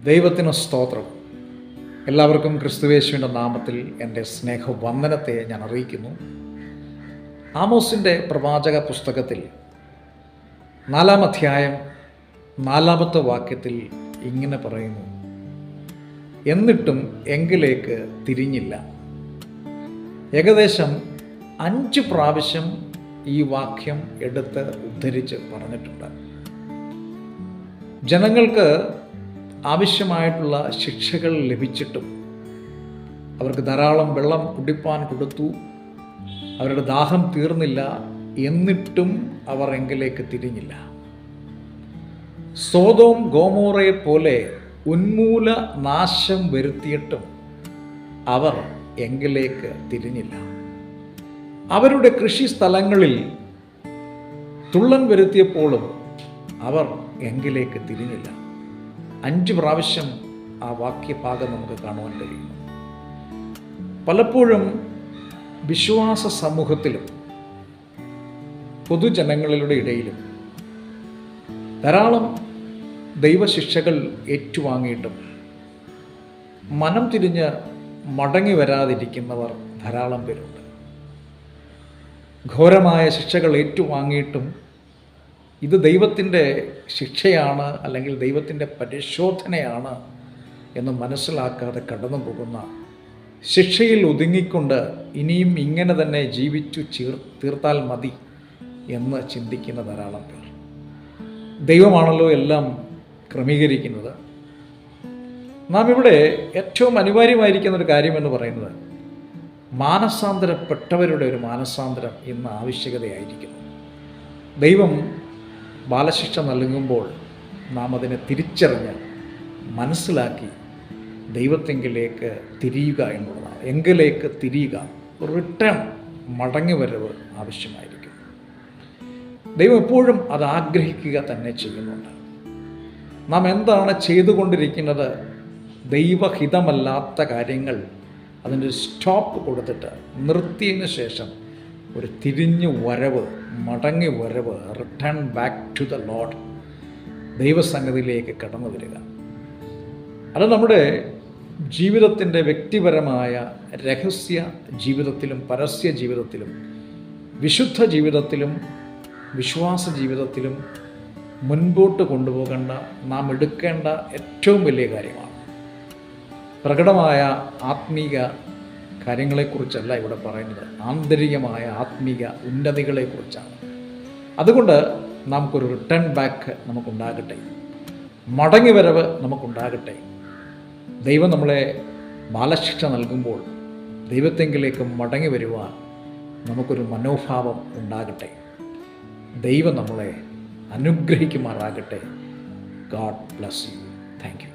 ദൈവത്തിന് സ്തോത്രം. എല്ലാവർക്കും ക്രിസ്തുയേശുവിൻ്റെ നാമത്തിൽ എൻ്റെ സ്നേഹവന്ദനത്തെ ഞാൻ അറിയിക്കുന്നു. ആമോസിൻ്റെ പ്രവാചക പുസ്തകത്തിൽ 4-ാം അധ്യായം 4-ാമത്തെ വാക്യത്തിൽ ഇങ്ങനെ പറയുന്നു, എന്നിട്ടും എങ്കിലേക്ക് തിരിഞ്ഞില്ല. ഏകദേശം 5 പ്രാവശ്യം ഈ വാക്യം എടുത്ത് ഉദ്ധരിച്ച് പറഞ്ഞിട്ടുണ്ട്. ജനങ്ങൾക്ക് ആവശ്യമായിട്ടുള്ള ശിക്ഷകൾ ലഭിച്ചിട്ടും അവർക്ക് ധാരാളം വെള്ളം കുടിപ്പാൻ കൊടുത്തു, അവരുടെ ദാഹം തീർന്നില്ല, എന്നിട്ടും അവർ എങ്കിലേക്ക് തിരിഞ്ഞില്ല. സോദോം ഗോമോറയെ പോലെ ഉന്മൂല നാശം വരുത്തിയിട്ടും അവർ എങ്കിലേക്ക് തിരിഞ്ഞില്ല. അവരുടെ കൃഷി സ്ഥലങ്ങളിൽ തുള്ളൻ വരുത്തിയപ്പോഴും അവർ എങ്കിലേക്ക് തിരിഞ്ഞില്ല. 5 പ്രാവശ്യം ആ വാക്യഭാഗം നമുക്ക് കാണുവാൻ കഴിയും. പലപ്പോഴും വിശ്വാസ സമൂഹത്തിലും പൊതുജനങ്ങളുടെ ഇടയിലും ധാരാളം ദൈവശിക്ഷകൾ ഏറ്റുവാങ്ങിയിട്ടും മനം തിരിഞ്ഞ് മടങ്ങി വരാതിരിക്കുന്നവർ ധാരാളം പേരുണ്ട്. ഘോരമായ ശിക്ഷകൾ ഏറ്റുവാങ്ങിയിട്ടും ഇത് ദൈവത്തിൻ്റെ ശിക്ഷയാണ് അല്ലെങ്കിൽ ദൈവത്തിൻ്റെ പരിശോധനയാണ് എന്ന് മനസ്സിലാക്കാതെ കടന്നു പോകുന്ന, ശിക്ഷയിൽ ഒതുങ്ങിക്കൊണ്ട് ഇനിയും ഇങ്ങനെ തന്നെ ജീവിച്ചു തീർത്താൽ മതി എന്ന് ചിന്തിക്കുന്ന ധാരാളം പേർ. ദൈവമാണല്ലോ എല്ലാം ക്രമീകരിക്കുന്നത്. നാം ഇവിടെ ഏറ്റവും അനിവാര്യമായിരിക്കുന്ന ഒരു കാര്യമെന്ന് പറയുന്നത് മാനസാന്തരപ്പെട്ടവരുടെ ഒരു മാനസാന്തരം ഇന്ന് ആവശ്യകതയായിരിക്കുന്നു. ദൈവം ബാലശിക്ഷ നൽകുമ്പോൾ നാം അതിനെ തിരിച്ചറിഞ്ഞ് മനസ്സിലാക്കി ദൈവത്തെങ്കിലേക്ക് തിരിയുക എന്നുള്ളതാണ്. എങ്കിലേക്ക് തിരിയുക, റിട്ടേൺ, മടങ്ങി വരവ് ആവശ്യമായിരിക്കും. ദൈവം എപ്പോഴും അത് ആഗ്രഹിക്കുക തന്നെ ചെയ്യുന്നുണ്ട്. നാം എന്താണ് ചെയ്തുകൊണ്ടിരിക്കുന്നത്? ദൈവഹിതമല്ലാത്ത കാര്യങ്ങൾ അതിൻ്റെ സ്റ്റോപ്പ് കൊടുത്തിട്ട് നിർത്തിയതിന് ശേഷം ഒരു തിരിഞ്ഞു വരവ്, മടങ്ങി വരവ്, return back to the lord, ദൈവസന്നിധിയിലേക്ക് കടന്നു വരിക. അത് നമ്മുടെ ജീവിതത്തിൻ്റെ വ്യക്തിപരമായ രഹസ്യ ജീവിതത്തിലും പരസ്യ ജീവിതത്തിലും വിശുദ്ധ ജീവിതത്തിലും വിശ്വാസ ജീവിതത്തിലും മുൻപോട്ട് കൊണ്ടുപോകേണ്ട, നാം എടുക്കേണ്ട ഏറ്റവും വലിയ കാര്യമാണ്. പ്രകടമായ ആത്മീക കാര്യങ്ങളെക്കുറിച്ചല്ല ഇവിടെ പറയുന്നത്, ആന്തരികമായ ആത്മീക ഉന്നതികളെക്കുറിച്ചാണ്. അതുകൊണ്ട് നമുക്കൊരു റിട്ടേൺ ബാക്ക് നമുക്കുണ്ടാകട്ടെ, മടങ്ങി വരവ് നമുക്കുണ്ടാകട്ടെ. ദൈവം നമ്മളെ ബാലശിക്ഷ നൽകുമ്പോൾ ദൈവത്തെങ്കിലേക്ക് മടങ്ങി വരുവാൻ നമുക്കൊരു മനോഭാവം ഉണ്ടാകട്ടെ. ദൈവം നമ്മളെ അനുഗ്രഹിക്കുമാറാകട്ടെ. God bless you. Thank you.